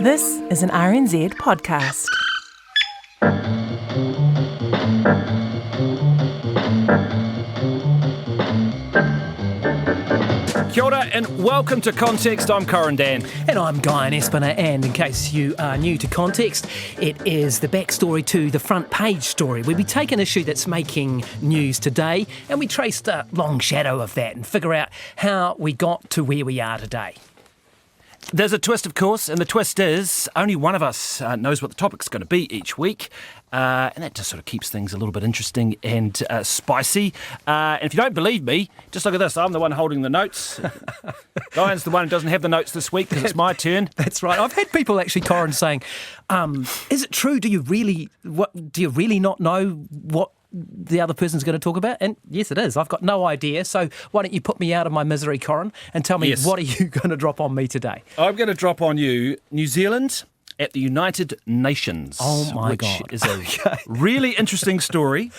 This is an RNZ podcast. Kia ora and welcome to Context. I'm Corin Dan. And I'm Guy Espiner, and in case you are new to Context, it is the backstory to the front page story, where we take an issue that's making news today and we trace the long shadow of that and figure out how we got to where we are today. There's a twist, of course, and the twist is only one of us knows what the topic's going to be each week, and that just sort of keeps things a little bit interesting and spicy. And if you don't believe me, just look at this. I'm the one holding the notes. Diane's the one who doesn't have the notes this week because it's my turn. That's right. I've had people actually, Corin, saying, "Is it true? Do you really not know what the other person's going to talk about?" And yes, it is. I've got no idea. So why don't you put me out of my misery, Corin, and tell me, What are you going to drop on me today? I'm going to drop on you New Zealand at the United Nations. Oh my God. Which is a really interesting story.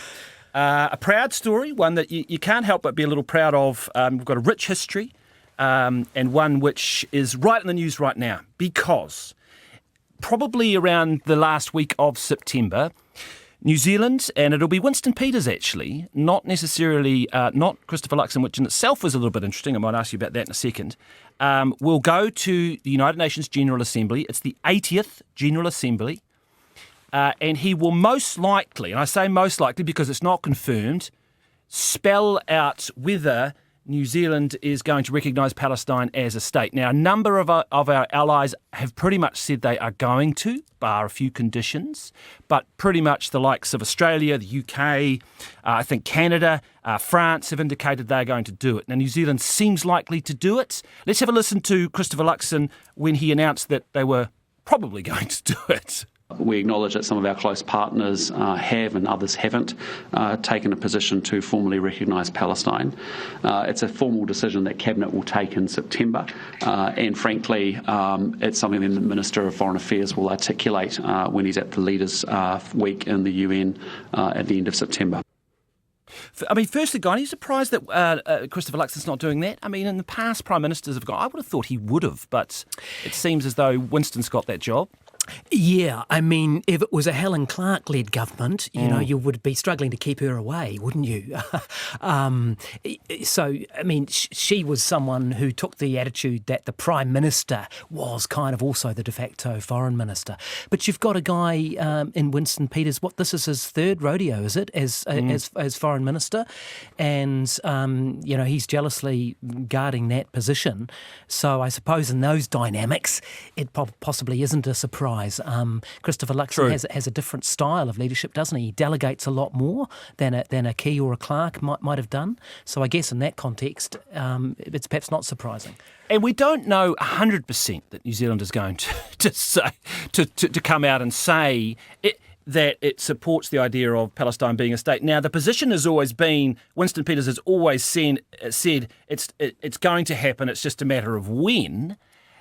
A proud story, one that you can't help but be a little proud of. We've got a rich history and one which is right in the news right now because probably around the last week of September, New Zealand, and it'll be Winston Peters actually, not necessarily, not Christopher Luxon, which in itself is a little bit interesting. I might ask you about that in a second. Will go to the United Nations General Assembly. It's the 80th General Assembly. And he will most likely, and I say most likely because it's not confirmed, spell out whether New Zealand is going to recognise Palestine as a state. Now, a number of our allies have pretty much said they are going to, bar a few conditions, but pretty much the likes of Australia, the UK, I think Canada, France have indicated they're going to do it. Now, New Zealand seems likely to do it. Let's have a listen to Christopher Luxon when he announced that they were probably going to do it. We acknowledge that some of our close partners have and others haven't taken a position to formally recognise Palestine. It's a formal decision that Cabinet will take in September, and frankly, it's something that the Minister of Foreign Affairs will articulate when he's at the Leaders' Week in the UN at the end of September. I mean, firstly, Guy, are you surprised that Christopher Luxon's not doing that? I mean, in the past, Prime Ministers have gone, I would have thought he would have, but it seems as though Winston's got that job. Yeah, I mean, if it was a Helen Clark-led government, you would be struggling to keep her away, wouldn't you? So, I mean, she was someone who took the attitude that the Prime Minister was kind of also the de facto Foreign Minister. But you've got a guy in Winston Peters, this is his third rodeo, is it, as Foreign Minister? And, he's jealously guarding that position. So I suppose in those dynamics, it possibly isn't a surprise. Christopher Luxon has a different style of leadership, doesn't he? He delegates a lot more than a Key or a Clark might have done. So I guess in that context, it's perhaps not surprising. And we don't know 100% that New Zealand is going to come out and say that it supports the idea of Palestine being a state. Now, the position has always been, Winston Peters has always said it's going to happen, it's just a matter of when.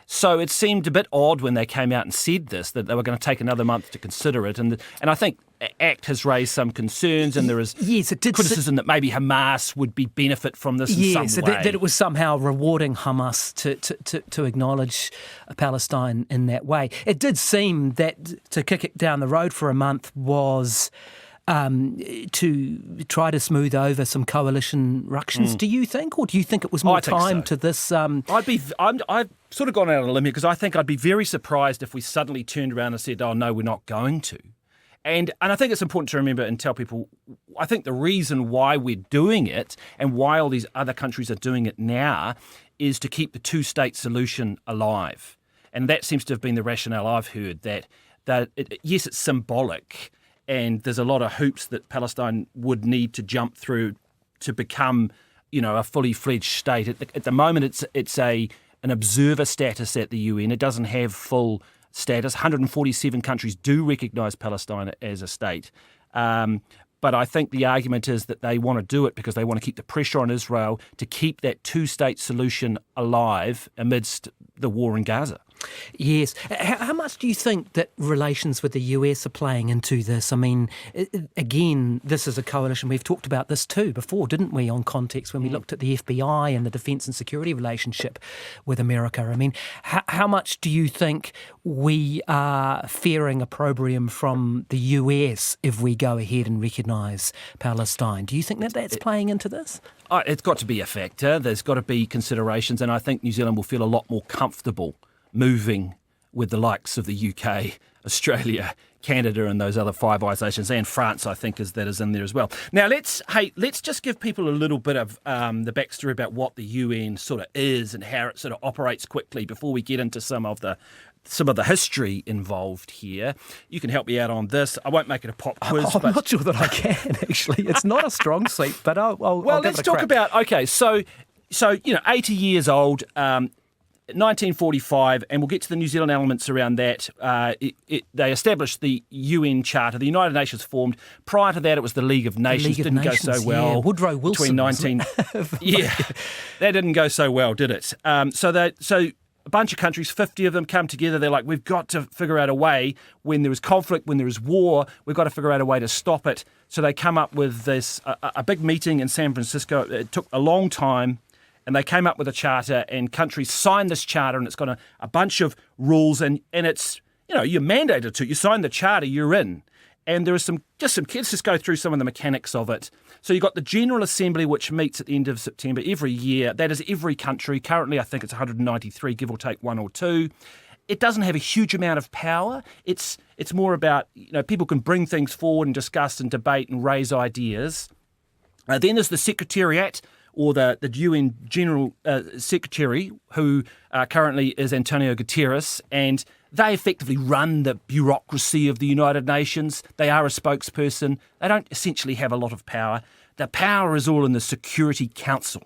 So it seemed a bit odd when they came out and said this, that they were going to take another month to consider it. And I think ACT has raised some concerns, and there is criticism that maybe Hamas would benefit from this in some way. That it was somehow rewarding Hamas to acknowledge Palestine in that way. It did seem that to kick it down the road for a month was to try to smooth over some coalition ructions, do you think? Or do you think it was more time to this? I've sort of gone out on a limb here because I think I'd be very surprised if we suddenly turned around and said, oh, no, we're not going to. And I think it's important to remember and tell people, I think the reason why we're doing it and why all these other countries are doing it now is to keep the two-state solution alive. And that seems to have been the rationale I've heard, that yes, it's symbolic, and there's a lot of hoops that Palestine would need to jump through to become, a fully fledged state. At the moment, it's an observer status at the UN. It doesn't have full status. 147 countries do recognise Palestine as a state. But I think the argument is that they want to do it because they want to keep the pressure on Israel to keep that two-state solution alive amidst the war in Gaza. Yes. How much do you think that relations with the US are playing into this? I mean, again, this is a coalition. We've talked about this too before, didn't we, on Context, when we looked at the FBI and the defence and security relationship with America. I mean, how much do you think we are fearing opprobrium from the US if we go ahead and recognise Palestine? Do you think that that's playing into this? It's got to be a factor. There's got to be considerations, and I think New Zealand will feel a lot more comfortable moving with the likes of the UK, Australia, Canada, and those other Five Eyes nations, and France, I think, is in there as well. Now, let's just give people a little bit of the backstory about what the UN sort of is and how it sort of operates quickly before we get into some of the history involved here. You can help me out on this. I won't make it a pop quiz. I'm not sure that I can, actually. It's not a strong suit, but I'll let's talk about, okay, so 80 years old, 1945, and we'll get to the New Zealand elements around that. They established the UN Charter. The United Nations formed. Prior to that, it was the League of Nations. Didn't go so well. Yeah. Woodrow Wilson. Yeah, that didn't go so well, did it? So a bunch of countries, 50 of them, come together. They're like, we've got to figure out a way, when there is conflict, when there is war, we've got to figure out a way to stop it. So they come up with this, a big meeting in San Francisco. It took a long time, and they came up with a charter, and countries signed this charter, and it's got a bunch of rules, and it's, you're mandated to. You sign the charter, you're in. And there are some kids, just go through some of the mechanics of it. So you've got the General Assembly, which meets at the end of September every year. That is every country. Currently, I think it's 193, give or take one or two. It doesn't have a huge amount of power. It's more about, people can bring things forward and discuss and debate and raise ideas. Then there's the Secretariat, or the UN General Secretary, who currently is Antonio Guterres, and they effectively run the bureaucracy of the United Nations. They are a spokesperson. They don't essentially have a lot of power. The power is all in the Security Council,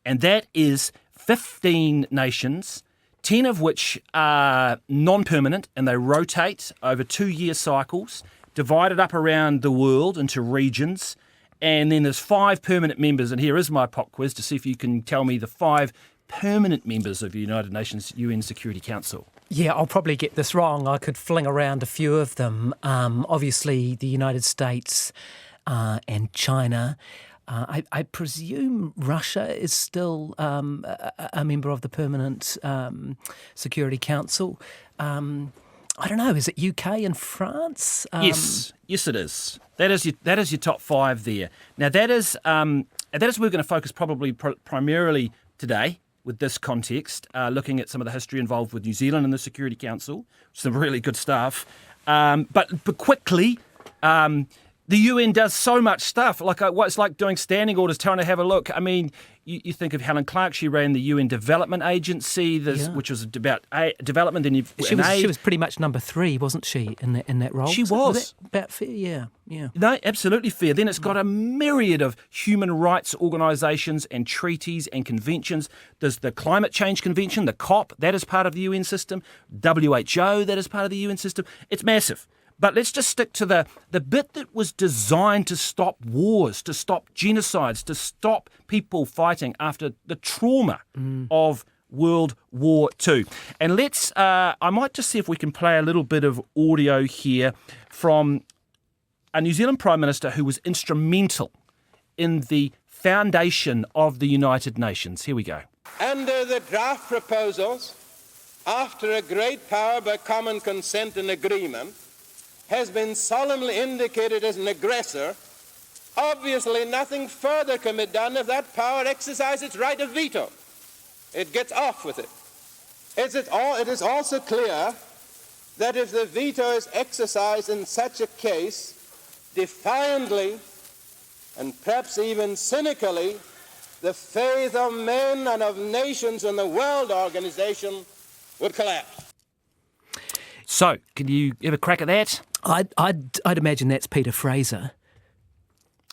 and that is 15 nations, 10 of which are non-permanent, and they rotate over 2-year cycles, divided up around the world into regions. And then there's 5 permanent members, and here is my pop quiz to see if you can tell me the 5 permanent members of the United Nations UN Security Council. Yeah, I'll probably get this wrong. I could fling around a few of them. Obviously, the United States and China. I presume Russia is still a member of the Permanent Security Council. I don't know. Is it UK and France? Yes, it is. That is your top 5 there. Now that is where we're going to focus probably primarily today with this context, looking at some of the history involved with New Zealand and the Security Council. Some really good stuff. But quickly, the UN does so much stuff. It's like doing standing orders, trying to have a look. I mean, you think of Helen Clark. She ran the UN Development Agency, which was about development. Then she was pretty much number 3, wasn't she, in that role? She was. Was that about fair? Yeah. No, absolutely fair. Then it's got a myriad of human rights organisations and treaties and conventions. There's the Climate Change Convention, the COP, that is part of the UN system. WHO, that is part of the UN system. It's massive. But let's just stick to the bit that was designed to stop wars, to stop genocides, to stop people fighting after the trauma of World War II. And I might just see if we can play a little bit of audio here from a New Zealand Prime Minister who was instrumental in the foundation of the United Nations. Here we go. Under the draft proposals, after a great power by common consent and agreement has been solemnly indicated as an aggressor, obviously nothing further can be done if that power exercises its right of veto. It gets off with it. It is also clear that if the veto is exercised in such a case, defiantly and perhaps even cynically, the faith of men and of nations in the World Organization would collapse. So, can you have a crack at that? I'd imagine that's Peter Fraser.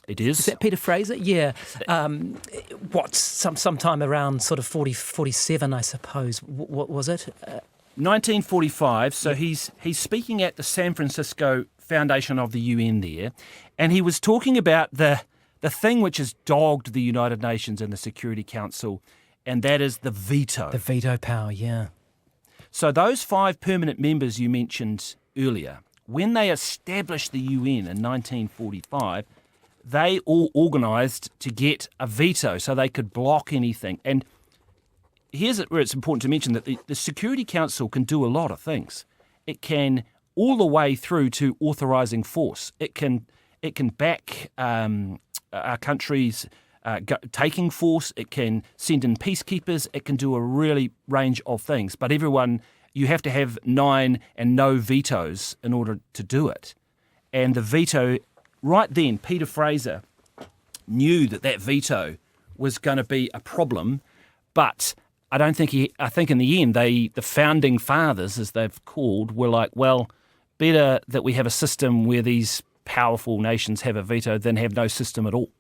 It is. Is that Peter Fraser? Yeah. Sometime around sort of 47, I suppose. What was it? 1945. So he's speaking at the San Francisco Foundation of the UN there, and he was talking about the thing which has dogged the United Nations and the Security Council, and that is the veto. The veto power, yeah. So those 5 permanent members you mentioned earlier, when they established the UN in 1945, they all organised to get a veto so they could block anything. And here's where it's important to mention that the Security Council can do a lot of things. It can all the way through to authorising force. It can back our countries taking force. It can send in peacekeepers. It can do a really range of things. But you have to have 9 and no vetoes in order to do it. And the veto, right then, Peter Fraser knew that veto was going to be a problem, but I think in the end, the founding fathers, as they've called, were like, well, better that we have a system where these powerful nations have a veto than have no system at all.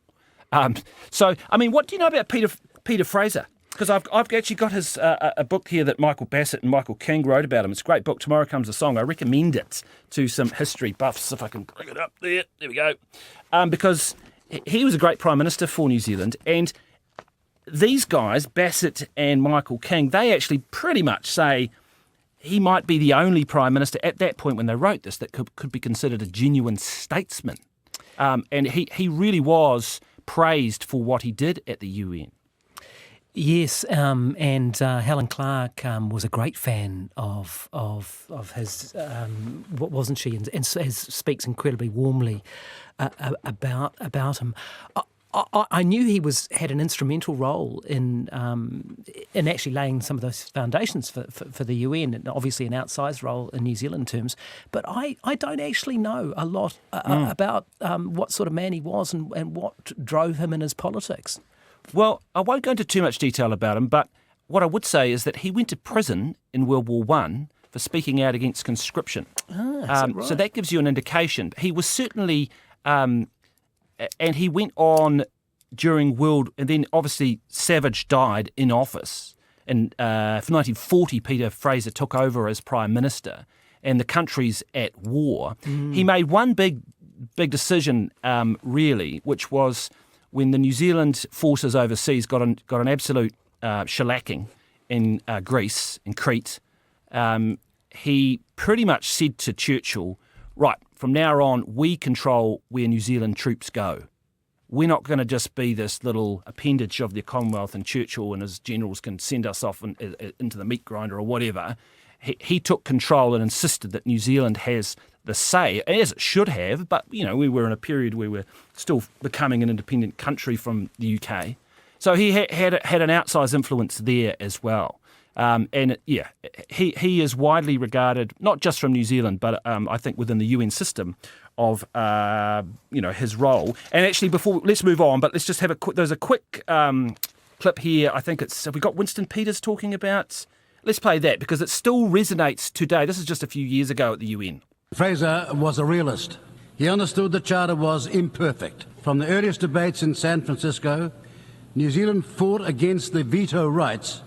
So, I mean, what do you know about Peter Fraser? Because I've actually got his a book here that Michael Bassett and Michael King wrote about him. It's a great book, Tomorrow Comes a Song. I recommend it to some history buffs, if I can bring it up there. There we go. Because he was a great Prime Minister for New Zealand, and these guys, Bassett and Michael King, they actually pretty much say he might be the only Prime Minister at that point when they wrote this that could be considered a genuine statesman. And he really was praised for what he did at the UN. Yes, and Helen Clark was a great fan of his, wasn't she? And speaks incredibly warmly about him. I knew he had an instrumental role in actually laying some of those foundations for the UN, and obviously an outsized role in New Zealand terms. But I don't actually know a lot about what sort of man he was and what drove him in his politics. Well, I won't go into too much detail about him, but what I would say is that he went to prison in World War I for speaking out against conscription. Right? So that gives you an indication. He was certainly... and he went on during and then obviously Savage died in office. And for 1940, Peter Fraser took over as Prime Minister, and the country's at war. He made one big decision, really, which was when the New Zealand forces overseas got an absolute shellacking in Greece, in Crete. He pretty much said to Churchill, right, from now on, we control where New Zealand troops go. We're not going to just be this little appendage of the Commonwealth, and Churchill and his generals can send us off into the meat grinder or whatever. He took control and insisted that New Zealand has the say, as it should have, but, we were in a period where we're still becoming an independent country from the UK. So he had an outsized influence there as well. He is widely regarded, not just from New Zealand, but I think within the UN system of, his role. And actually, let's move on, but let's just have there's a quick clip here. I think have we got Winston Peters talking about? Let's play that because it still resonates today. This is just a few years ago at the UN. Fraser was a realist. He understood the Charter was imperfect. From the earliest debates in San Francisco, New Zealand fought against the veto rights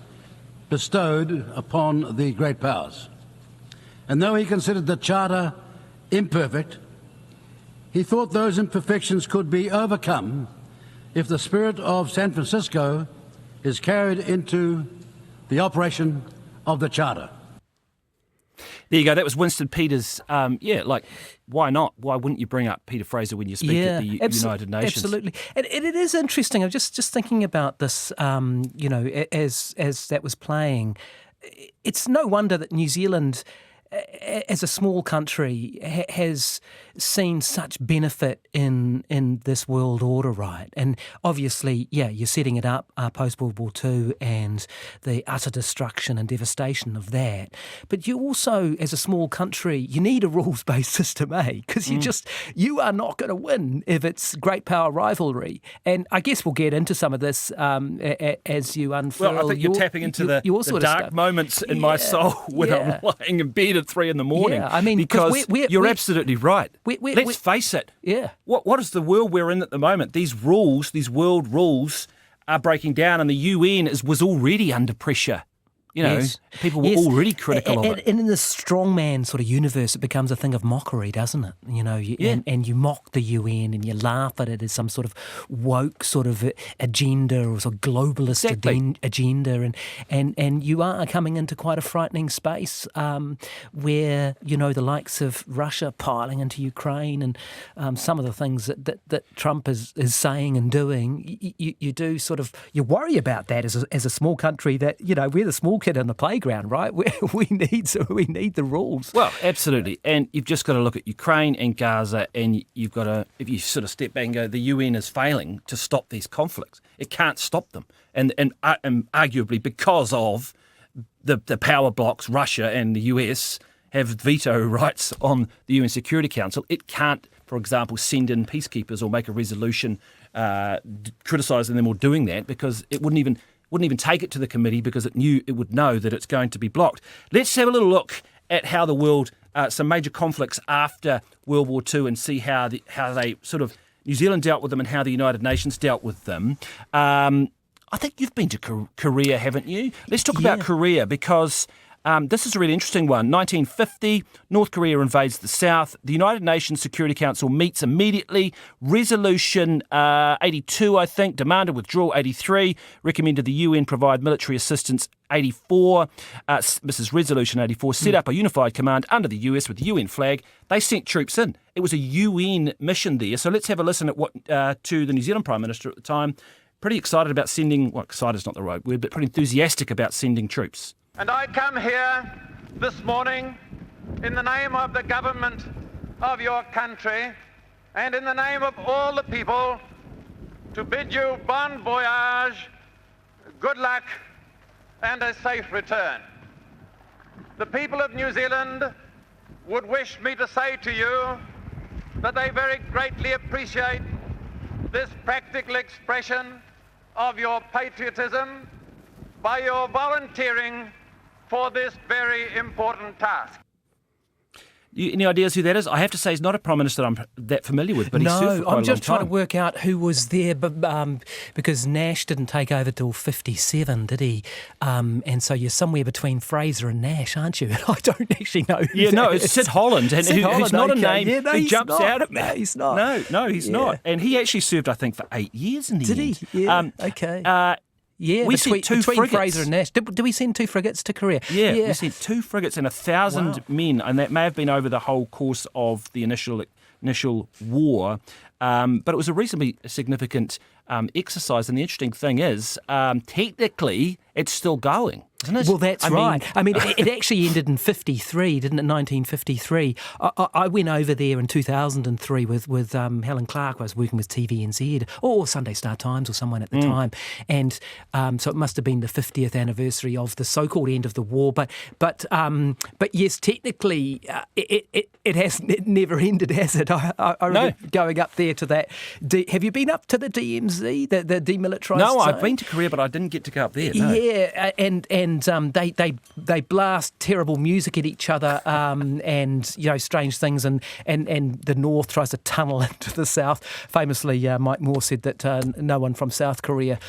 bestowed upon the great powers. And though he considered the Charter imperfect, he thought those imperfections could be overcome if the spirit of San Francisco is carried into the operation of the Charter. There you go. That was Winston Peters. Why not? Why wouldn't you bring up Peter Fraser when you speak at the United Nations? Absolutely. And it is interesting. I'm just thinking about this, as that was playing. It's no wonder that New Zealand, as a small country, has seen such benefit in this world order, right? And obviously, you're setting it up post-World War II and the utter destruction and devastation of that. But you also, as a small country, you need a rules-based system, Because you are not going to win if it's great power rivalry. And I guess we'll get into some of this as you unfurl. Well, I think you're tapping into the dark moments in my soul when I'm lying in bed at 3 a.m. Yeah, I mean, because you're absolutely right. Let's face it. Yeah. What is the world we're in at the moment? These rules, these world rules, are breaking down, and the UN was already under pressure Yes. People were already critical of it. And in the strongman sort of universe, it becomes a thing of mockery, doesn't it? And you mock the UN and you laugh at it as some sort of woke sort of agenda or sort of globalist agenda. And you are coming into quite a frightening space where, the likes of Russia piling into Ukraine and some of the things that Trump is saying and doing, you do sort of, you worry about that as a small country that, we're the small kid on the playground, right? We need the rules. Well, absolutely. And you've just got to look at Ukraine and Gaza, and you've got to, if you sort of step back and go, the UN is failing to stop these conflicts. It can't stop them. And arguably because of the power blocks, Russia and the US have veto rights on the UN Security Council. It can't, for example, send in peacekeepers or make a resolution criticising them or doing that, because it wouldn't even take it to the committee because it would know that it's going to be blocked. Let's have a little look at how the world, some major conflicts after World War II, and see how they sort of, New Zealand dealt with them and how the United Nations dealt with them. I think you've been to Korea, haven't you? Let's talk about Korea, because this is a really interesting one. 1950, North Korea invades the South. The United Nations Security Council meets immediately. Resolution 82, I think, demanded withdrawal 83, recommended the UN provide military assistance 84. This is Resolution 84, set up a unified command under the US with the UN flag. They sent troops in. It was a UN mission there. So let's have a listen at what to the New Zealand Prime Minister at the time. Pretty excited about sending, well, excited is not the right word, but pretty enthusiastic about sending troops. And I come here this morning in the name of the government of your country and in the name of all the people to bid you bon voyage, good luck, and a safe return. The people of New Zealand would wish me to say to you that they very greatly appreciate this practical expression of your patriotism by your volunteering for this very important task. Any ideas who that is? I have to say he's not a Prime Minister I'm that familiar with, but he served for quite a long time. I'm just trying to work out who was there, because Nash didn't take over till 57, did he? And so you're somewhere between Fraser and Nash, aren't you? I don't actually know who it's Sid Holland, and who's not a name who jumps out at me. No, he's not. No, he's not. And he actually served, I think, for 8 years in the end. Did he? Yeah, okay. Yeah, we sent two between frigates. Fraser and Nash. Did we send 2 frigates to Korea? Yeah, we sent 2 frigates and 1,000 men, and that may have been over the whole course of the initial war. But it was a reasonably significant exercise, and the interesting thing is, technically, it's still going, isn't it? Well, that's right. I mean, it actually ended in 53, didn't it? 1953. I went over there in 2003 with Helen Clark. I was working with TVNZ or Sunday Star Times or someone at the time, and so it must have been the 50th anniversary of the so-called end of the war. But yes, technically, it never ended, has it? I remember going up there to that. Have you been up to the DMZ, the demilitarised No, zone? I've been to Korea, but I didn't get to go up there. No. Yeah, and they blast terrible music at each other, and strange things, and the North tries to tunnel into the South. Famously, Mike Moore said that no one from South Korea,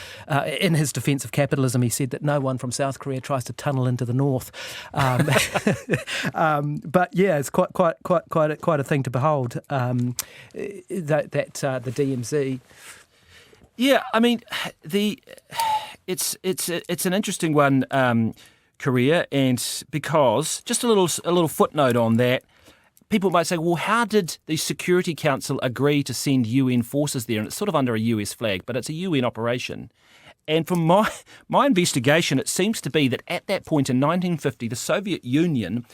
in his defence of capitalism, he said that no one from South Korea tries to tunnel into the North. But yeah, it's quite a thing to behold. The DMZ. Yeah, I mean, it's an interesting one, Korea, and because just a little footnote on that, people might say, well, how did the Security Council agree to send UN forces there? And it's sort of under a US flag, but it's a UN operation. And from my investigation, it seems to be that at that point in 1950, the Soviet Union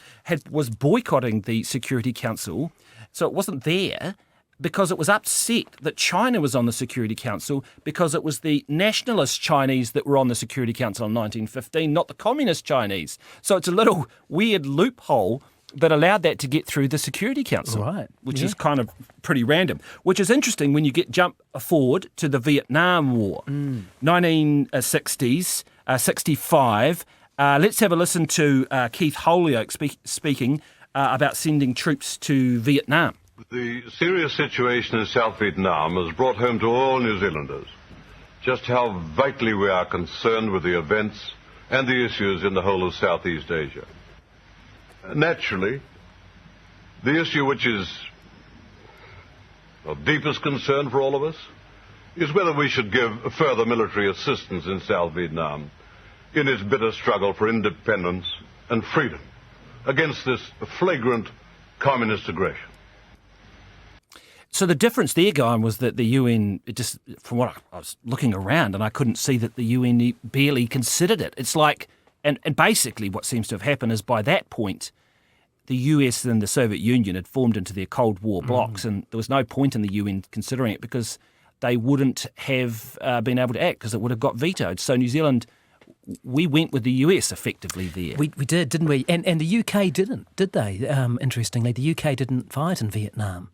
was boycotting the Security Council, so it wasn't there, because it was upset that China was on the Security Council, because it was the nationalist Chinese that were on the Security Council in 1915, not the communist Chinese. So it's a little weird loophole that allowed that to get through the Security Council, right? Which is kind of pretty random. Which is interesting when you jump forward to the Vietnam War, 1960s, 65. Let's have a listen to Keith Holyoake speaking about sending troops to Vietnam. The serious situation in South Vietnam has brought home to all New Zealanders just how vitally we are concerned with the events and the issues in the whole of Southeast Asia. Naturally, the issue which is of deepest concern for all of us is whether we should give further military assistance in South Vietnam in its bitter struggle for independence and freedom against this flagrant communist aggression. So the difference there, Guy, was that the UN, from what I was looking around, and I couldn't see that the UN barely considered it. It's like, and basically what seems to have happened is by that point, the US and the Soviet Union had formed into their Cold War blocs, and there was no point in the UN considering it because they wouldn't have been able to act because it would have got vetoed. So New Zealand, we went with the US effectively there. We did, didn't we? And the UK didn't, did they? Interestingly, the UK didn't fight in Vietnam.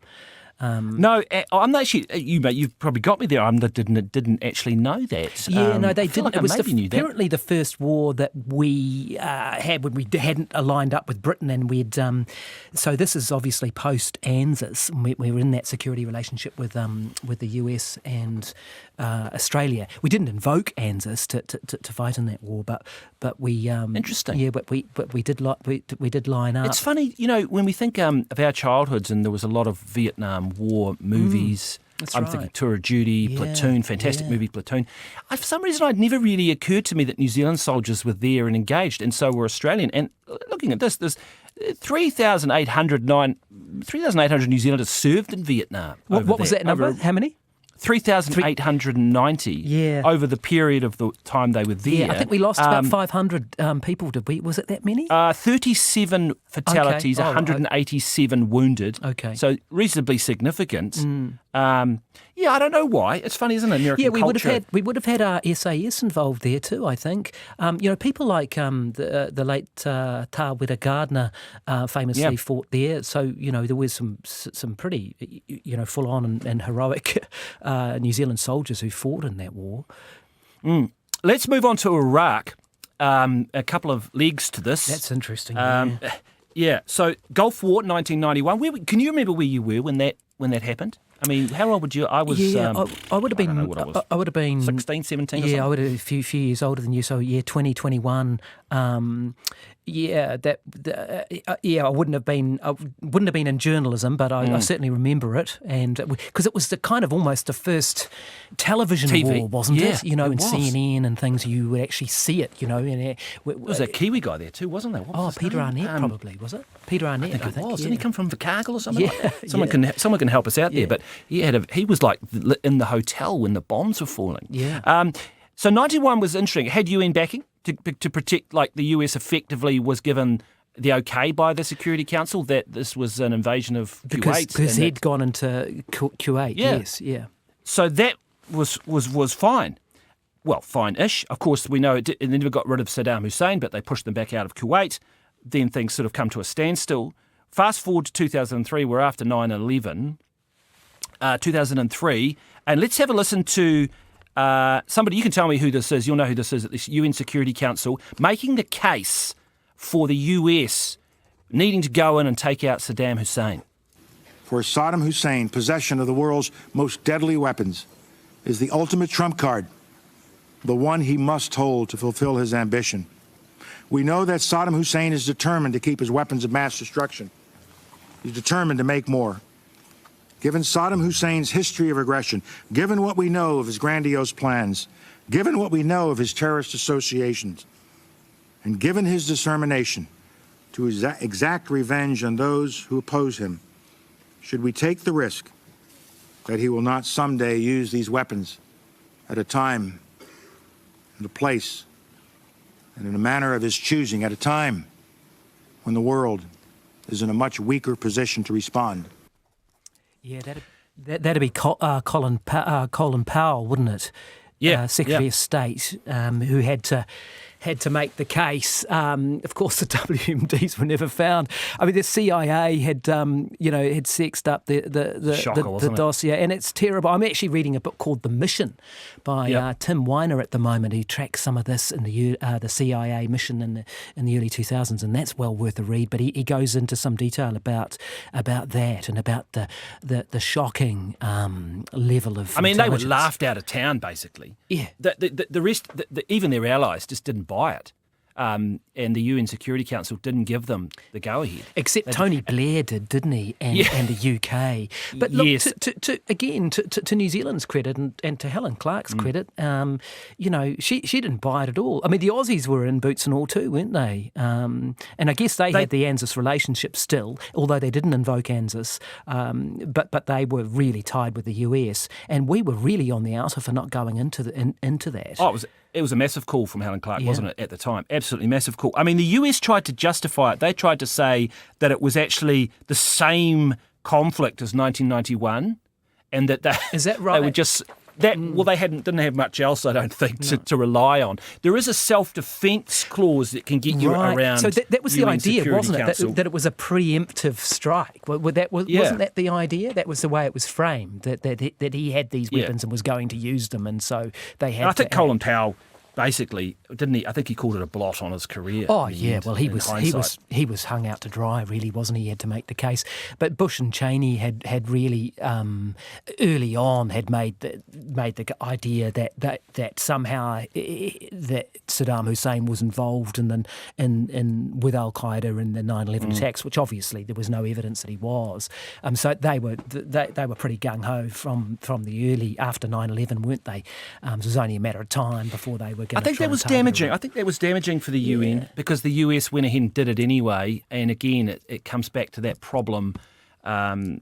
No, I'm not actually. You've probably got me there. I didn't actually know that. Yeah, no, they I feel didn't. Like It was apparently the first war that we had when we hadn't aligned up with Britain, and we'd. So this is obviously post ANZUS. We were in that security relationship with the US and Australia. We didn't invoke ANZUS to fight in that war, but we. Interesting. Yeah, but we did line up. It's funny, when we think of our childhoods, and there was a lot of Vietnam War movies. I'm thinking Tour of Duty, Platoon, fantastic movie Platoon. For some reason, it never really occurred to me that New Zealand soldiers were there and engaged, and so were Australian. And looking at this, there's 3,800 New Zealanders served in Vietnam. What was that number? How many? 3,890 over the period of the time they were there. Yeah, I think we lost about 500 people, did we? Was it that many? 37 fatalities, 187 wounded. Okay. So reasonably significant. I don't know why. It's funny, isn't it? American culture. We would have had our SAS involved there too, I think. People like the late Tā Wera Gardner famously fought there. So, there was some pretty, full on and heroic New Zealand soldiers who fought in that war. Let's move on to Iraq. A couple of legs to this. That's interesting. So Gulf War, 1991. Can you remember where you were when that happened? I mean, how old would you? I was. I would have been. I would have been 16, 17. Yeah, I would have been a few years older than you. So 2021. I wouldn't have been. I wouldn't have been in journalism, but I certainly remember it, and because it was the kind of almost the first television TV. war, wasn't it? It and was. CNN and things, you would actually see it. There was a Kiwi guy there too, wasn't there? What was his Peter name? Arnett, probably was it? Peter Arnett, I think it was. Yeah. Didn't he come from Invercargill or something? Like that? Someone can help us out there. But he was like in the hotel when the bombs were falling. Yeah. So 91 was interesting. It had UN backing to protect, like the US effectively was given the okay by the Security Council that this was an invasion of Kuwait. Because he'd gone into Kuwait, yes. So that was fine. Well, fine-ish. Of course, we know they never got rid of Saddam Hussein, but they pushed them back out of Kuwait. Then things sort of come to a standstill. Fast forward to 2003, we're after 9/11. 2003, and let's have a listen to somebody. You can tell me who this is. You'll know who this is at this UN Security Council, making the case for the US needing to go in and take out Saddam Hussein. For Saddam Hussein, possession of the world's most deadly weapons is the ultimate trump card, the one he must hold to fulfill his ambition. We know that Saddam Hussein is determined to keep his weapons of mass destruction. He's determined to make more. Given Saddam Hussein's history of aggression, given what we know of his grandiose plans, given what we know of his terrorist associations, and given his determination to exact revenge on those who oppose him, should we take the risk that he will not someday use these weapons at a time and a place and in a manner of his choosing, at a time when the world is in a much weaker position to respond? Yeah, that'd be Colin Powell, wouldn't it? Yeah, Secretary of State, who had to make the case. Of course, the WMDs were never found. I mean, the CIA had sexed up the dossier, and it's terrible. I'm actually reading a book called The Mission by Tim Weiner at the moment. He tracks some of this in the CIA mission in the early 2000s, and that's well worth a read. But he goes into some detail about that and about the shocking level of. I mean, they were laughed out of town, basically. Yeah. The rest, even their allies, just didn't buy it. and the UN Security Council didn't give them the go-ahead. Except Tony Blair did, didn't he? And the UK. But look, Yes. to New Zealand's credit and to Helen Clark's credit, she didn't buy it at all. I mean, the Aussies were in boots and all too, weren't they? And I guess they had the ANZUS relationship still, although they didn't invoke ANZUS, but they were really tied with the US, and we were really on the outer for not going into that. Oh, it was a massive call from Helen Clark, wasn't it, at the time? Absolutely massive call. I mean, the US tried to justify it. They tried to say that it was actually the same conflict as 1991, and that is that right? They were just well, they didn't have much else, I don't think, to rely on. There is a self-defence clause that can get you around. So that was the UN idea, Security wasn't it? Council. That it was a preemptive strike. Wasn't that the idea? That was the way it was framed. That he had these weapons and was going to use them, and so they had. And I think Colin Powell. Basically, didn't he? I think he called it a blot on his career. Oh yeah, well he was hung out to dry, really, wasn't he? He had to make the case. But Bush and Cheney had really early on had made the idea that somehow that Saddam Hussein was involved in with Al Qaeda in the 9/11 attacks, which obviously there was no evidence that he was. So they were pretty gung ho from the early after 9/11, weren't they? It was only a matter of time before they were. I think that was damaging. I think that was damaging for the UN because the US went ahead and did it anyway. And again, it comes back to that problem, and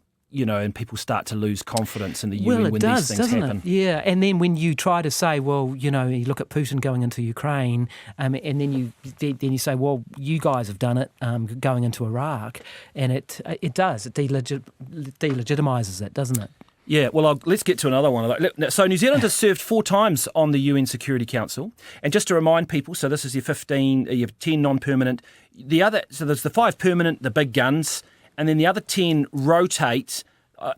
people start to lose confidence in the UN when these things happen. Yeah, and then when you try to say, well, you look at Putin going into Ukraine, and then you say, well, you guys have done it going into Iraq, and it delegitimises it, doesn't it? Yeah, well, let's get to another one. So New Zealand has served 4 times on the UN Security Council. And just to remind people, so this is your 10 non-permanent. So there's the 5 permanent, the big guns, and then the other 10 rotate.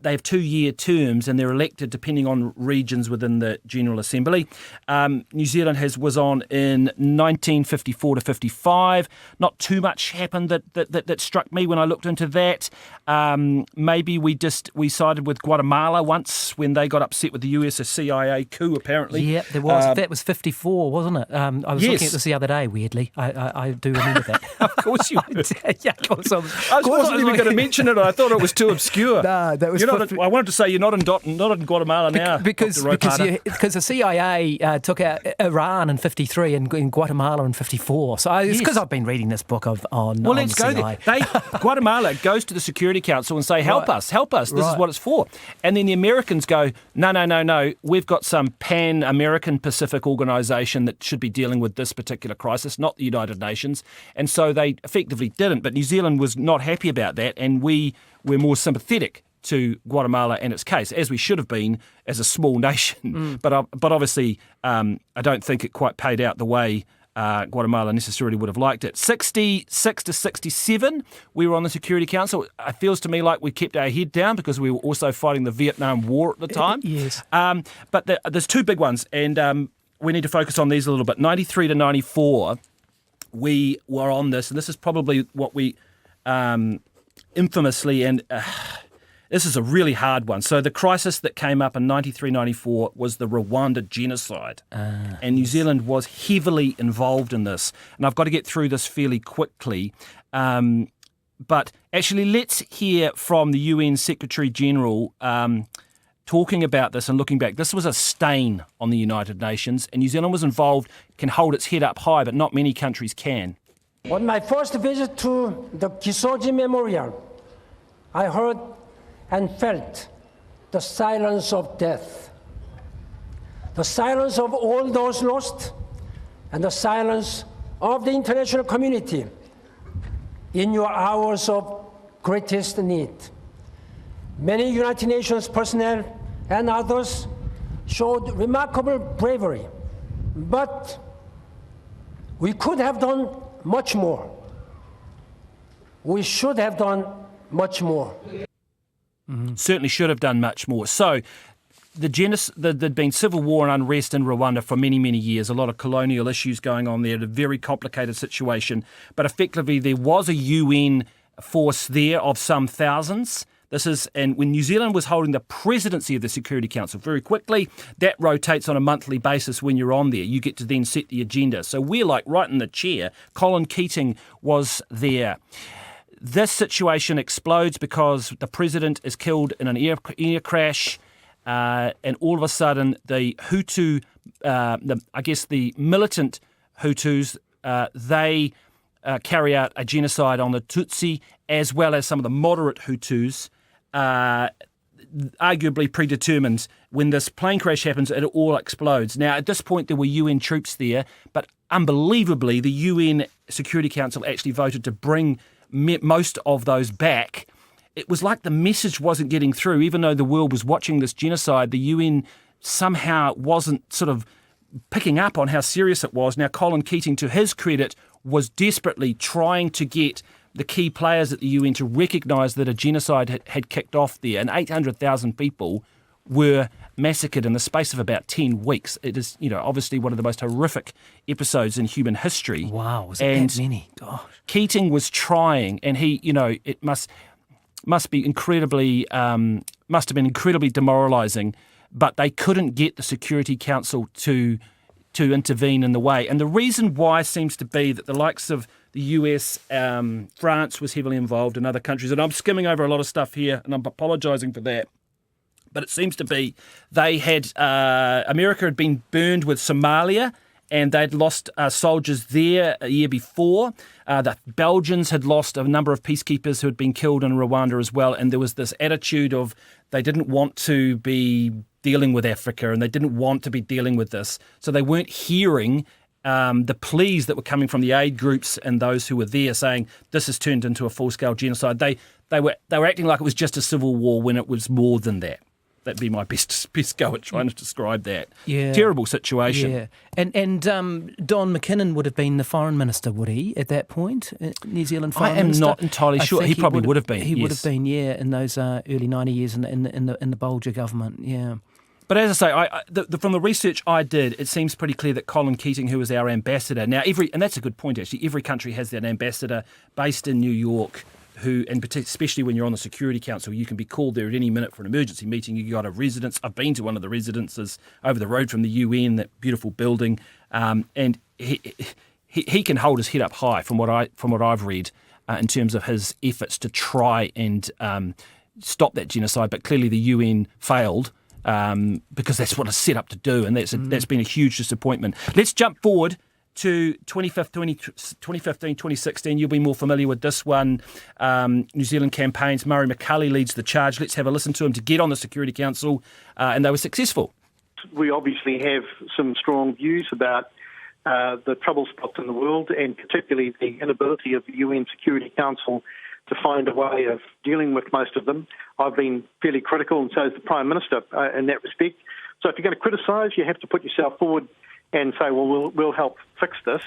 They have 2-year terms and they're elected depending on regions within the General Assembly. New Zealand was on in 1954 to 55. Not too much happened that struck me when I looked into that. Maybe we sided with Guatemala once when they got upset with the US, a CIA coup apparently. Yeah, there was. That was 54, wasn't it? I was looking at this the other day, weirdly. I do remember that. Of course you did. Yeah, of course I was. I wasn't even going to mention it. I thought it was too obscure. No, that was. I wanted to say you're not in Guatemala now. Because the CIA took out Iran in 53 and Guatemala in 54. So it's because I've been reading this book on. Well, let's go there. Guatemala goes to the Security Council and say, help us. This is what it's for. And then the Americans go, no. We've got some Pan-American Pacific organisation that should be dealing with this particular crisis, not the United Nations. And so they effectively didn't. But New Zealand was not happy about that, and we were more sympathetic to Guatemala and its case, as we should have been as a small nation. But obviously, I don't think it quite paid out the way Guatemala necessarily would have liked it. 66 to 67, we were on the Security Council. It feels to me like we kept our head down because we were also fighting the Vietnam War at the time. Yes. But there's 2 big ones, and we need to focus on these a little bit. 93 to 94, we were on this, and this is probably what we infamously and... this is a really hard one. So the crisis that came up in 93-94 was the Rwanda genocide. And New Zealand was heavily involved in this. And I've got to get through this fairly quickly. But actually, let's hear from the UN Secretary-General talking about this and looking back. This was a stain on the United Nations. And New Zealand was involved, can hold its head up high, but not many countries can. On my first visit to the Kisoji Memorial, I heard and felt the silence of death, the silence of all those lost, and the silence of the international community in your hours of greatest need. Many United Nations personnel and others showed remarkable bravery, but we could have done much more. We should have done much more. Certainly should have done much more. So there'd been civil war and unrest in Rwanda for many, many years, a lot of colonial issues going on there, a very complicated situation. But effectively, there was a UN force there of some thousands And when New Zealand was holding the presidency of the Security Council, very quickly, that rotates on a monthly basis when you're on there. You get to then set the agenda. So we're like right in the chair. Colin Keating was there. This situation explodes because the president is killed in an air crash, and all of a sudden the Hutu, the militant Hutus, they carry out a genocide on the Tutsi, as well as some of the moderate Hutus, arguably predetermined. When this plane crash happens, it all explodes. Now, at this point, there were UN troops there, but unbelievably, the UN Security Council actually voted to bring most of those back. It was like the message wasn't getting through. Even though the world was watching this genocide, the UN somehow wasn't sort of picking up on how serious it was. Now, Colin Keating, to his credit, was desperately trying to get the key players at the UN to recognise that a genocide had kicked off there, and 800,000 people were massacred in the space of about 10 weeks. It is, obviously one of the most horrific episodes in human history. Wow, was it that many? Gosh. Keating was trying, and he, it must have been incredibly demoralising, but they couldn't get the Security Council to intervene in the way. And the reason why seems to be that the likes of the US, France was heavily involved, in other countries, and I'm skimming over a lot of stuff here, and I'm apologising for that. But it seems to be they had, America had been burned with Somalia, and they'd lost soldiers there a year before. The Belgians had lost a number of peacekeepers who had been killed in Rwanda as well, and there was this attitude of they didn't want to be dealing with Africa, and they didn't want to be dealing with this. So they weren't hearing the pleas that were coming from the aid groups and those who were there saying this has turned into a full-scale genocide. They were acting like it was just a civil war when it was more than that. That'd be my best go at trying to describe that. Yeah. Terrible situation. Yeah. And Don McKinnon would have been the foreign minister, would he, at that point? New Zealand foreign minister? I am not entirely sure. He probably would have been. He would have been, yeah, in those early 90 years in the Bolger government, yeah. But as I say, from the research I did, it seems pretty clear that Colin Keating, who is our ambassador, now and that's a good point actually, every country has an ambassador based in New York who, and especially when you're on the Security Council, you can be called there at any minute for an emergency meeting. You got a residence. I've been to one of the residences over the road from the UN, that beautiful building, and he can hold his head up high from what I've read in terms of his efforts to try and stop that genocide. But clearly the UN failed. Because that's what it's set up to do, and that's been a huge disappointment. Let's jump forward to 2015, 2016. You'll be more familiar with this one. New Zealand campaigns. Murray McCully leads the charge. Let's have a listen to him to get on the Security Council, and they were successful. We obviously have some strong views about the trouble spots in the world, and particularly the inability of the UN Security Council to find a way of dealing with most of them. I've been fairly critical, and so is the Prime Minister in that respect. So if you're going to criticise, you have to put yourself forward and say, well, we'll help fix this.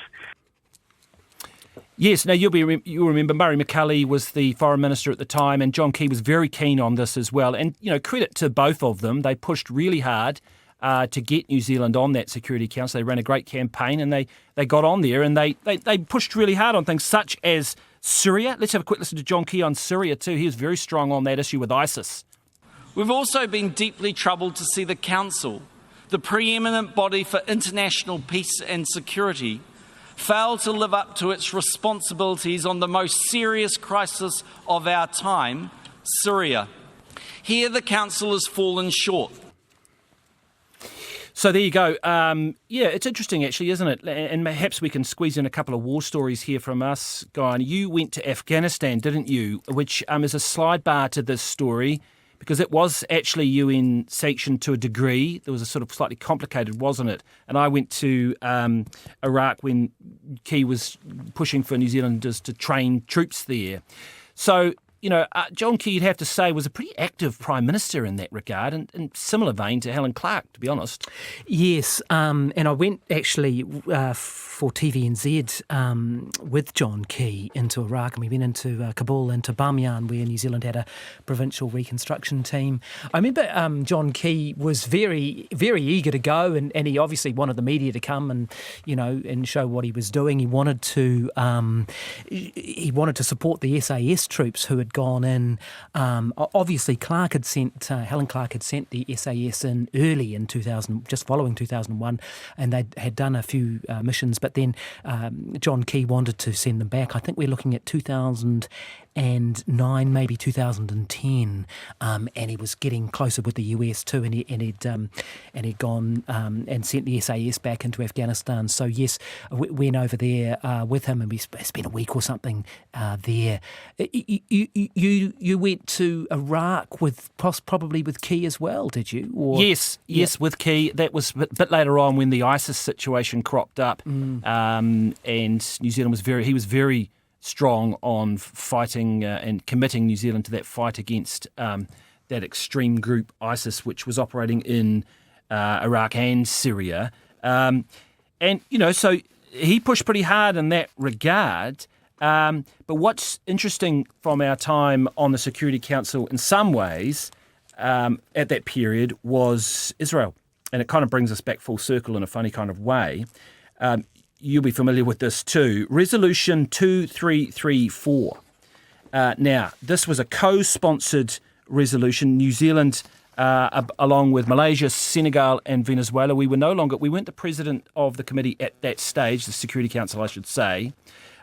Yes, now you'll remember Murray McCully was the Foreign Minister at the time, and John Key was very keen on this as well. And, credit to both of them. They pushed really hard to get New Zealand on that Security Council. They ran a great campaign, and they got on there, and they pushed really hard on things such as Syria. Let's have a quick listen to John Key on Syria too. He was very strong on that issue with ISIS. We've also been deeply troubled to see the Council, the preeminent body for international peace and security, fail to live up to its responsibilities on the most serious crisis of our time, Syria. Here the Council has fallen short. So there you go. It's interesting actually, isn't it? And perhaps we can squeeze in a couple of war stories here from us, Guy. You went to Afghanistan, didn't you? Which is a slide bar to this story, because it was actually UN sanctioned to a degree. There was a sort of slightly complicated, wasn't it? And I went to Iraq when Key was pushing for New Zealanders to train troops there. So, John Key, you'd have to say, was a pretty active Prime Minister in that regard, and in similar vein to Helen Clark, to be honest. Yes, and I went actually for TVNZ with John Key into Iraq, and we went into Kabul and to Bamyan, where New Zealand had a provincial reconstruction team. I remember John Key was very, very eager to go, and he obviously wanted the media to come and, and show what he was doing. He wanted to support the SAS troops who had had gone in. Obviously, Helen Clark had sent the SAS in early in 2000, just following 2001, and they had done a few missions. But then John Key wanted to send them back. I think we're looking at 2009, maybe 2010, and he was getting closer with the US too, and he'd gone and sent the SAS back into Afghanistan. So yes, we went over there with him, and we spent a week or something there. You went to Iraq with probably with Key as well, did you? Or, yes, with Key. That was a bit later on when the ISIS situation cropped up, and New Zealand was very strong on fighting and committing New Zealand to that fight against that extreme group ISIS, which was operating in Iraq and Syria. And, so he pushed pretty hard in that regard. But what's interesting from our time on the Security Council in some ways at that period was Israel. And it kind of brings us back full circle in a funny kind of way. You'll be familiar with this too. Resolution 2334. Now, this was a co-sponsored resolution. New Zealand, along with Malaysia, Senegal and Venezuela, we weren't the president of the committee at that stage, the Security Council, I should say,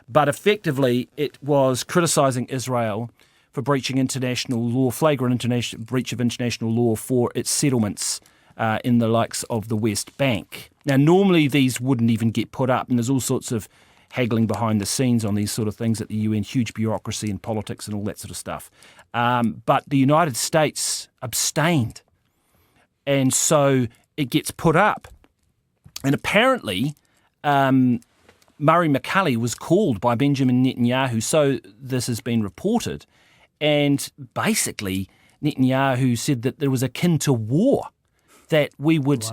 but effectively it was criticising Israel for breaching international law, flagrant breach of international law for its settlements in the likes of the West Bank. Now, normally these wouldn't even get put up, and there's all sorts of haggling behind the scenes on these sort of things at the UN, huge bureaucracy and politics and all that sort of stuff. But the United States abstained, and so it gets put up. And apparently, Murray McCulley was called by Benjamin Netanyahu, so this has been reported, and basically Netanyahu said that there was akin to war, that we would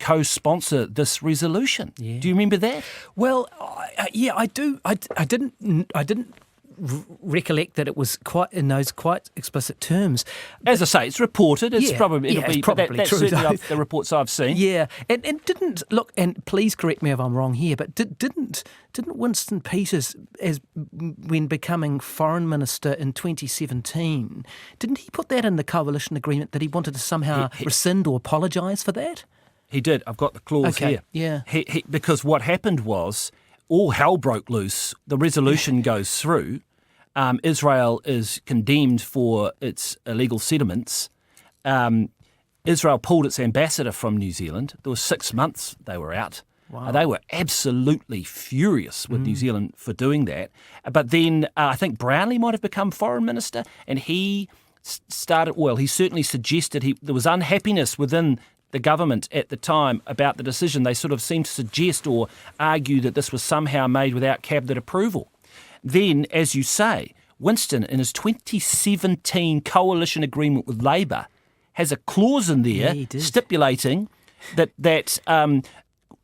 co-sponsor this resolution. Yeah. Do you remember that? Well, I do. I didn't recollect that it was quite in those quite explicit terms. As I say, it's reported. It's probably probably that's true. Certainly the reports I've seen. Yeah, and didn't look. And please correct me if I'm wrong here, but didn't Winston Peters, when becoming foreign minister in 2017, didn't he put that in the coalition agreement that he wanted to somehow rescind or apologise for that? He did. I've got the clause here. Yeah. Because what happened was all hell broke loose. The resolution goes through. Israel is condemned for its illegal settlements. Israel pulled its ambassador from New Zealand. There was 6 months they were out. Wow. They were absolutely furious with New Zealand for doing that. But then I think Brownlee might have become foreign minister, and he certainly suggested there was unhappiness within the government at the time about the decision. They sort of seemed to suggest or argue that this was somehow made without cabinet approval. Then, as you say, Winston, in his 2017 coalition agreement with Labour, has a clause in there stipulating that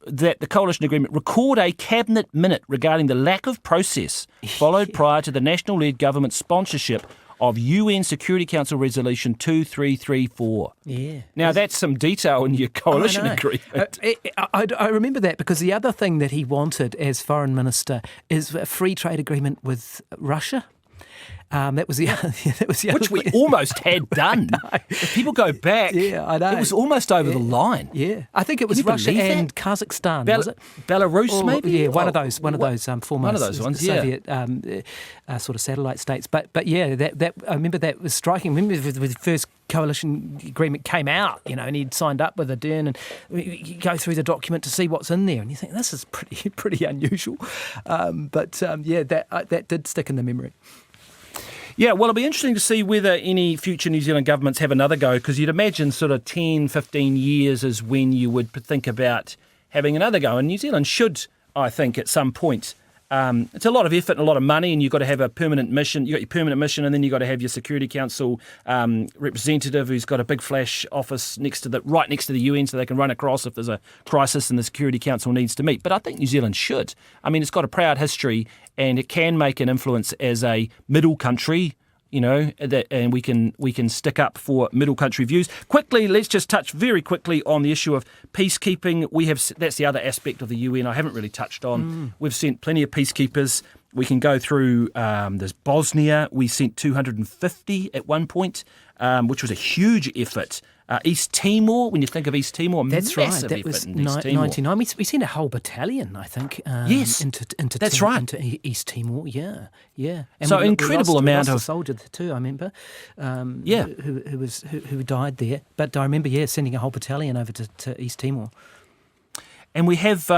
the coalition agreement record a cabinet minute regarding the lack of process followed prior to the national-led government sponsorship of UN Security Council Resolution 2334. Yeah. Now, that's some detail in your coalition agreement. I remember that because the other thing that he wanted as foreign minister is a free trade agreement with Russia. That was the which we almost had done. If people go back, I know. It was almost over the line. Yeah, I think it was Russia and Kazakhstan. Was it Belarus? Maybe. Yeah, one of those former one of those ones, Soviet sort of satellite states. But yeah, that I remember that was striking. I remember when the first coalition agreement came out, and he'd signed up with Ardern, and you go through the document to see what's in there, and you think this is pretty unusual. That did stick in the memory. Yeah, well, it'll be interesting to see whether any future New Zealand governments have another go, because you'd imagine sort of 10, 15 years is when you would think about having another go. And New Zealand should, I think, at some point. It's a lot of effort and a lot of money, and you've got to have a permanent mission. You've got your permanent mission, and then you've got to have your Security Council representative who's got a big flash office right next to the UN, so they can run across if there's a crisis and the Security Council needs to meet. But I think New Zealand should. I mean, it's got a proud history, and it can make an influence as a middle country, and we can stick up for middle country views. Quickly, let's just touch very quickly on the issue of peacekeeping. That's the other aspect of the UN I haven't really touched on. We've sent plenty of peacekeepers. We can go through, there's Bosnia. We sent 250 at one point, which was a huge effort. East Timor, when you think of East Timor, that's right. Massive That effort was in East Timor. 99. We sent a whole battalion, I think. Yes, that's right. Into East Timor, yeah. And so incredible amount of a soldier too. I remember. Who died there? But I remember, sending a whole battalion over to East Timor. And we have,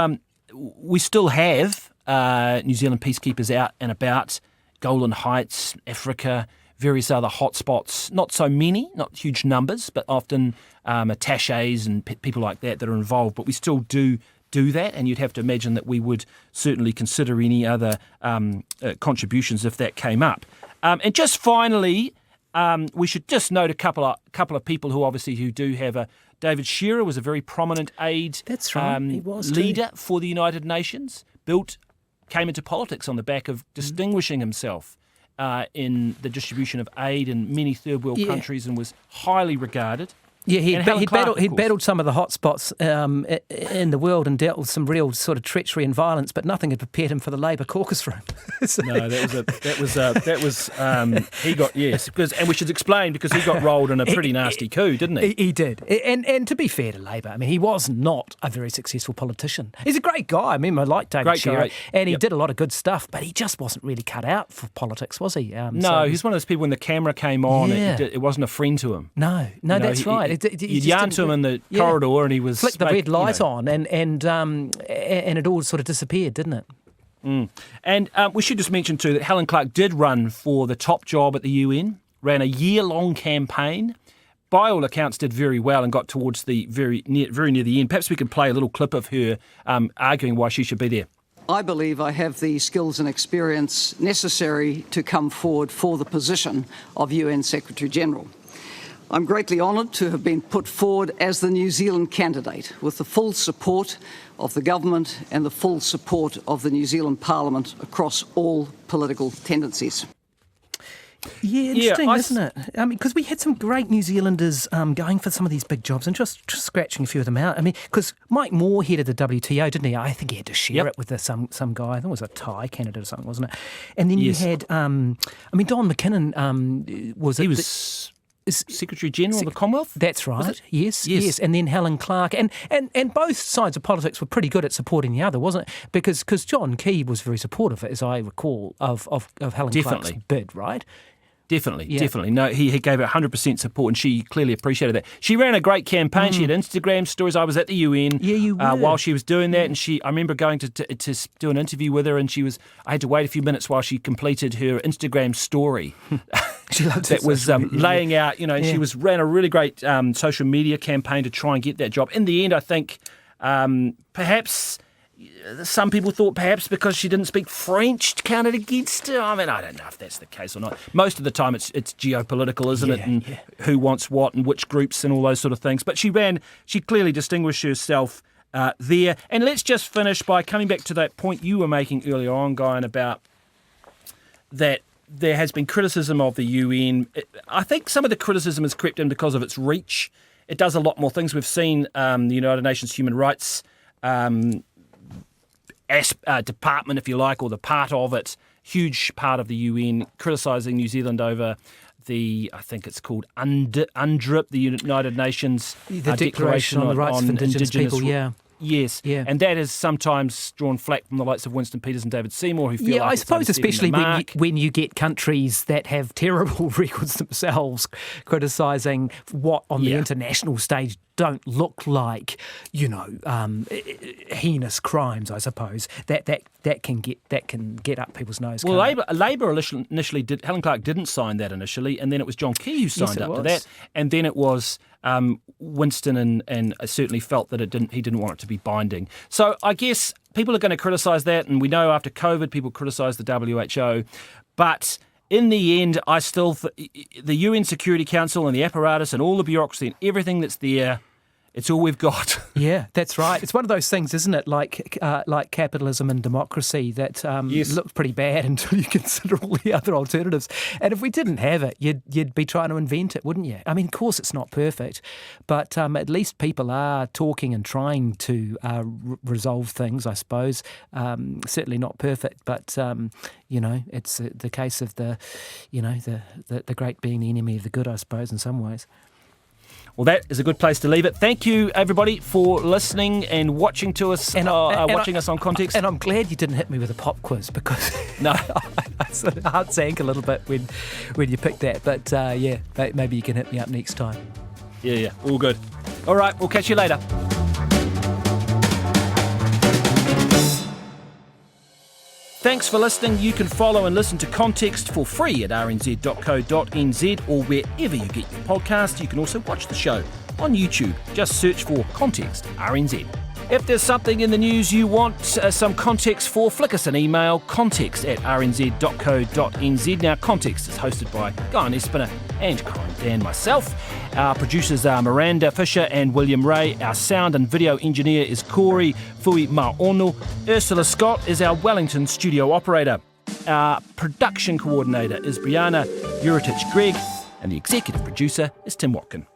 we still have New Zealand peacekeepers out and about, Golan Heights, Africa, various other hotspots, not so many, not huge numbers, but often attachés and people like that are involved. But we still do that, and you'd have to imagine that we would certainly consider any other contributions if that came up. And just finally, we should just note a couple of people who do have David Shearer was a very prominent aid. That's right. He was leader for the United Nations. Came into politics on the back of distinguishing himself in the distribution of aid in many third world countries, and was highly regarded. Yeah, he'd battled some of the hotspots in the world and dealt with some real sort of treachery and violence, but nothing had prepared him for the Labour caucus room. No, he got and we should explain because he got rolled in a pretty nasty coup, didn't he? He did, and to be fair to Labour, I mean, he was not a very successful politician. He's a great guy. I mean, I like David Shearer, and he did a lot of good stuff, but he just wasn't really cut out for politics, was he? He's one of those people when the camera came on, it wasn't a friend to him. No, that's right. You'd yarn to him in the corridor and he was... Flicked the red light on and it all sort of disappeared, didn't it? And we should just mention too that Helen Clark did run for the top job at the UN, ran a year-long campaign, by all accounts did very well and got towards the very near the end. Perhaps we can play a little clip of her arguing why she should be there. I believe I have the skills and experience necessary to come forward for the position of UN Secretary-General. I'm greatly honoured to have been put forward as the New Zealand candidate with the full support of the government and the full support of the New Zealand Parliament across all political tendencies. Yeah, interesting, isn't it? I mean, because we had some great New Zealanders going for some of these big jobs and just scratching a few of them out. I mean, because Mike Moore headed the WTO, didn't he? I think he had to share it with some guy. I think it was a Thai candidate or something, wasn't it? And then you had, Don McKinnon was Secretary General of the Commonwealth? That's right. Yes. And then Helen Clark. And both sides of politics were pretty good at supporting the other, wasn't it? Because John Key was very supportive, as I recall, of Helen Clark's bid, right? Definitely. No, he gave her 100% support, and she clearly appreciated that. She ran a great campaign. She had Instagram stories. I was at the UN while she was doing that, and I remember going to do an interview with her, and I had to wait a few minutes while she completed her Instagram story. That was laying out, and she ran a really great social media campaign to try and get that job. In the end, I think perhaps some people thought perhaps because she didn't speak French counted against her. I mean, I don't know if that's the case or not. Most of the time it's geopolitical, isn't it? And who wants what and which groups and all those sort of things. But she clearly distinguished herself there. And let's just finish by coming back to that point you were making earlier on, Guy, about that there has been criticism of the UN. I think some of the criticism has crept in because of its reach. It does a lot more things. We've seen the United Nations Human Rights department, if you like, or the part of it, huge part of the UN, criticising New Zealand over I think it's called UNDRIP, the United Nations the Declaration on the Rights of Indigenous People, Yes, and that has sometimes drawn flack from the likes of Winston Peters and David Seymour, who feel like I suppose especially when you get countries that have terrible records themselves criticising what on the international stage don't look like, heinous crimes. I suppose that can get up people's nose. Well, Labour initially did. Helen Clark didn't sign that initially, and then it was John Key who signed up to that, and then it was Winston, and certainly felt that he didn't want it to be binding. So I guess people are going to criticise that, and we know after COVID people criticise the WHO, but in the end, I still the UN Security Council and the apparatus and all the bureaucracy and everything that's there It's all we've got. Yeah, that's right. It's one of those things, isn't it? Like capitalism and democracy that look pretty bad until you consider all the other alternatives. And if we didn't have it, you'd be trying to invent it, wouldn't you? I mean, of course, it's not perfect, but at least people are talking and trying to resolve things. I suppose certainly not perfect, but it's the case of the great being the enemy of the good, I suppose, in some ways. Well, that is a good place to leave it. Thank you, everybody, for listening and watching to us, watching us on Context. And I'm glad you didn't hit me with a pop quiz, because no, I sort of heart sank a little bit when you picked that. But maybe you can hit me up next time. Yeah, all good. All right, we'll catch you later. Thanks for listening. You can follow and listen to Context for free at rnz.co.nz or wherever you get your podcast. You can also watch the show on YouTube. Just search for Context RNZ. If there's something in the news you want some context for, flick us an email, context@rnz.co.nz. Now, Context is hosted by Guy Espiner and Corin Dan, myself. Our producers are Miranda Fisher and William Ray. Our sound and video engineer is Corey Fui Maono. Ursula Scott is our Wellington studio operator. Our production coordinator is Brianna Uritich-Gregg, and the executive producer is Tim Watkin.